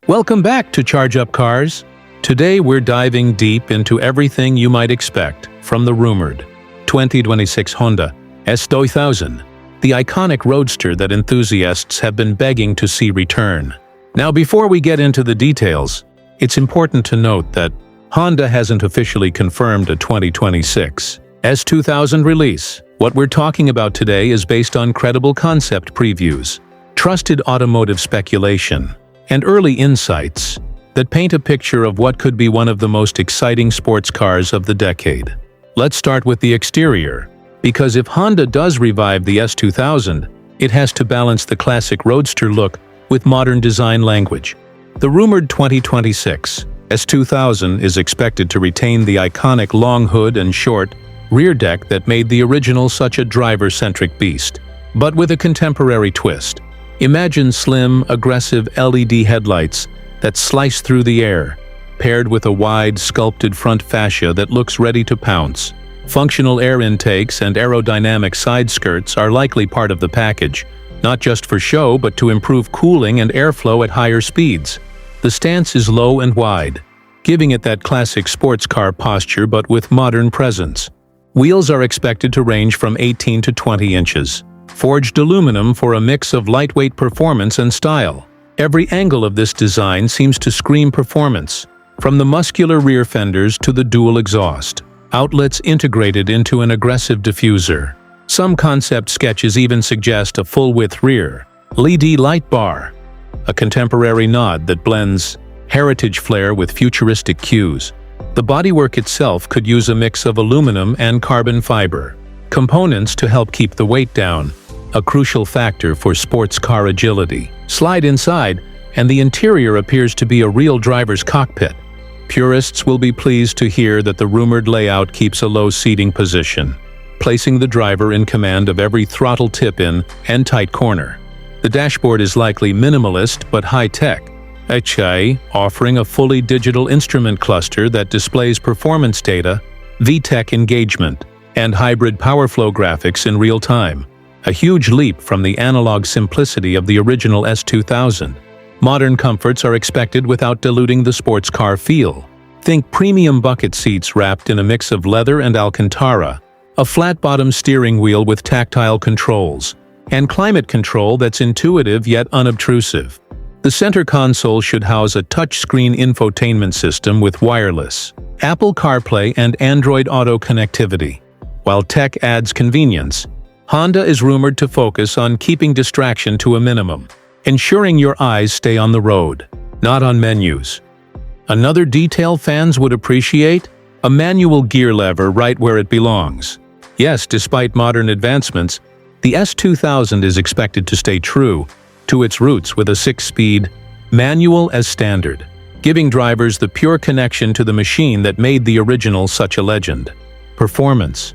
Welcome back to Charge Up Cars. Today we're diving deep into everything you might expect from the rumored 2026 Honda S2000, the iconic roadster that enthusiasts have been begging to see return. Now, before we get into the details, it's important to note that Honda hasn't officially confirmed a 2026 S2000 release. What we're talking about today is based on credible concept previews, trusted automotive speculation, and early insights that paint a picture of what could be one of the most exciting sports cars of the decade. Let's start with the exterior, because if Honda does revive the S2000, it has to balance the classic roadster look with modern design language. The rumored 2026 S2000 is expected to retain the iconic long hood and short rear deck that made the original such a driver-centric beast, but with a contemporary twist. Imagine slim, aggressive LED headlights that slice through the air, paired with a wide, sculpted front fascia that looks ready to pounce. Functional air intakes and aerodynamic side skirts are likely part of the package, not just for show but to improve cooling and airflow at higher speeds. The stance is low and wide, giving it that classic sports car posture but with modern presence. Wheels are expected to range from 18 to 20 inches, forged aluminum for a mix of lightweight performance and style. Every angle of this design seems to scream performance, from the muscular rear fenders to the dual exhaust outlets integrated into an aggressive diffuser. Some concept sketches even suggest a full-width rear LED light bar, a contemporary nod that blends heritage flair with futuristic cues. The bodywork itself could use a mix of aluminum and carbon fiber components to help keep the weight down, a crucial factor for sports car agility. Slide inside, and the interior appears to be a real driver's cockpit. Purists will be pleased to hear that the rumored layout keeps a low seating position, placing the driver in command of every throttle tip-in and tight corner. The dashboard is likely minimalist but high-tech, offering a fully digital instrument cluster that displays performance data, VTEC engagement, and hybrid power flow graphics in real time, a huge leap from the analog simplicity of the original S2000. Modern comforts are expected without diluting the sports car feel. Think premium bucket seats wrapped in a mix of leather and Alcantara, a flat-bottom steering wheel with tactile controls, and climate control that's intuitive yet unobtrusive. The center console should house a touchscreen infotainment system with wireless Apple CarPlay and Android Auto connectivity. While tech adds convenience, Honda is rumored to focus on keeping distraction to a minimum, ensuring your eyes stay on the road, not on menus. Another detail fans would appreciate? A manual gear lever right where it belongs. Yes, despite modern advancements, the S2000 is expected to stay true to its roots with a 6-speed manual as standard, giving drivers the pure connection to the machine that made the original such a legend. Performance.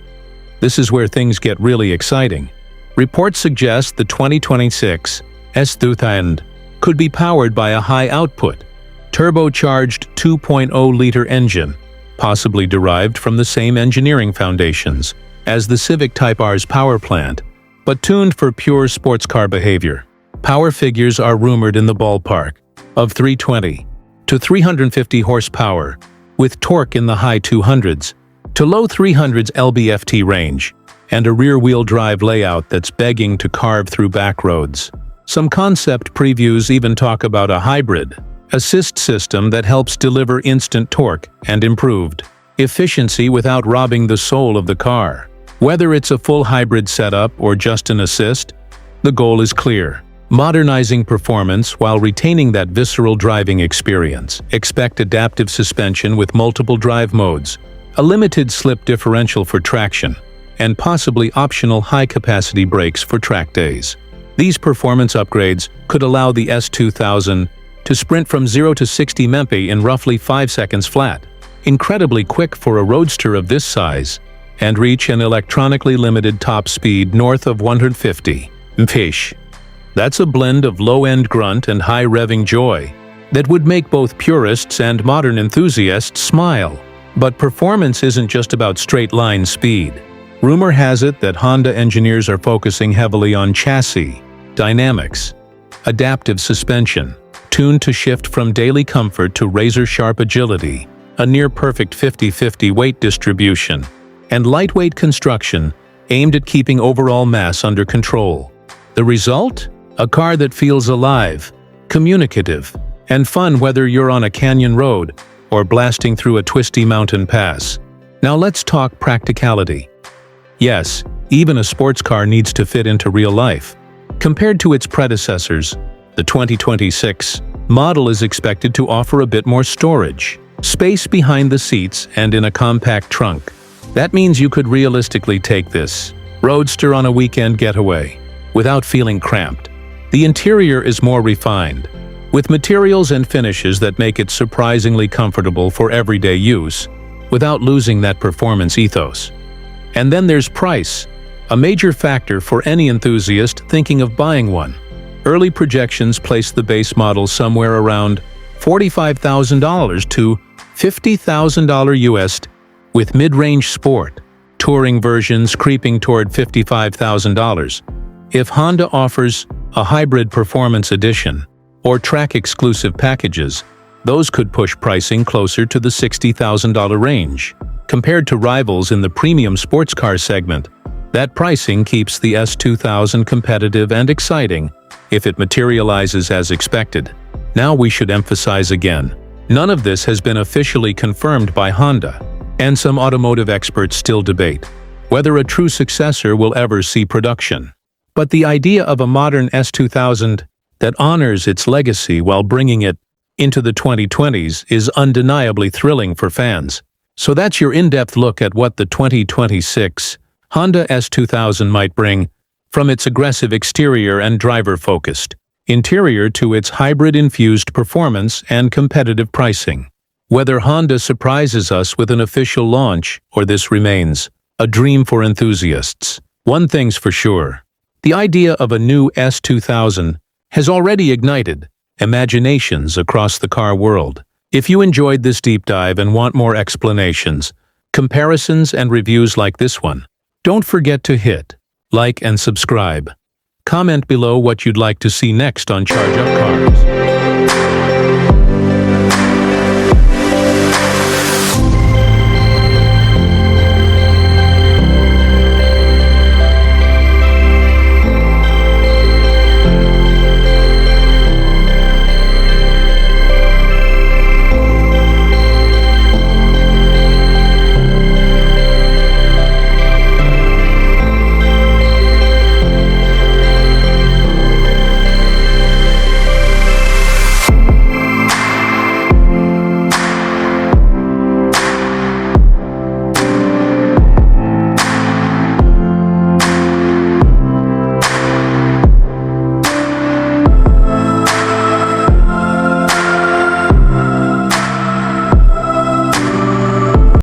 This is where things get really exciting. Reports suggest the 2026 S2000 could be powered by a high-output, turbocharged 2.0-liter engine, possibly derived from the same engineering foundations as the Civic Type R's power plant, but tuned for pure sports car behavior. Power figures are rumored in the ballpark of 320 to 350 horsepower, with torque in the high 200s to low 300s lb-ft range, and a rear-wheel drive layout that's begging to carve through back roads. Some concept previews even talk about a hybrid assist system that helps deliver instant torque and improved efficiency without robbing the soul of the car. Whether it's a full hybrid setup or just an assist, the goal is clear: modernizing performance while retaining that visceral driving experience. Expect adaptive suspension with multiple drive modes, a limited slip differential for traction, and possibly optional high-capacity brakes for track days. These performance upgrades could allow the S2000 to sprint from 0 to 60 mph in roughly 5 seconds flat, incredibly quick for a roadster of this size, and reach an electronically limited top speed north of 150 mph. That's a blend of low-end grunt and high-revving joy that would make both purists and modern enthusiasts smile. But performance isn't just about straight-line speed. Rumor has it that Honda engineers are focusing heavily on chassis dynamics, adaptive suspension, tuned to shift from daily comfort to razor-sharp agility, a near-perfect 50-50 weight distribution, and lightweight construction aimed at keeping overall mass under control. The result? A car that feels alive, communicative, and fun whether you're on a canyon road or blasting through a twisty mountain pass. Now let's talk practicality. Yes, even a sports car needs to fit into real life. Compared to its predecessors, the 2026 model is expected to offer a bit more storage, space behind the seats and in a compact trunk. That means you could realistically take this Roadster on a weekend getaway without feeling cramped. The interior is more refined, with materials and finishes that make it surprisingly comfortable for everyday use, without losing that performance ethos. And then there's price, a major factor for any enthusiast thinking of buying one. Early projections place the base model somewhere around $45,000 to $50,000 US, with mid-range sport, touring versions creeping toward $55,000. If Honda offers a hybrid performance edition or track-exclusive packages, those could push pricing closer to the $60,000 range. Compared to rivals in the premium sports car segment, that pricing keeps the S2000 competitive and exciting if it materializes as expected. Now we should emphasize again, none of this has been officially confirmed by Honda, and some automotive experts still debate whether a true successor will ever see production. But the idea of a modern S2000 that honors its legacy while bringing it into the 2020s is undeniably thrilling for fans. So that's your in-depth look at what the 2026 Honda S2000 might bring, from its aggressive exterior and driver-focused interior to its hybrid-infused performance and competitive pricing. Whether Honda surprises us with an official launch or this remains a dream for enthusiasts, one thing's for sure. The idea of a new S2000 has already ignited imaginations across the car world. If you enjoyed this deep dive and want more explanations, comparisons, and reviews like this one, don't forget to hit like and subscribe. Comment below what you'd like to see next on Charge Up Cars.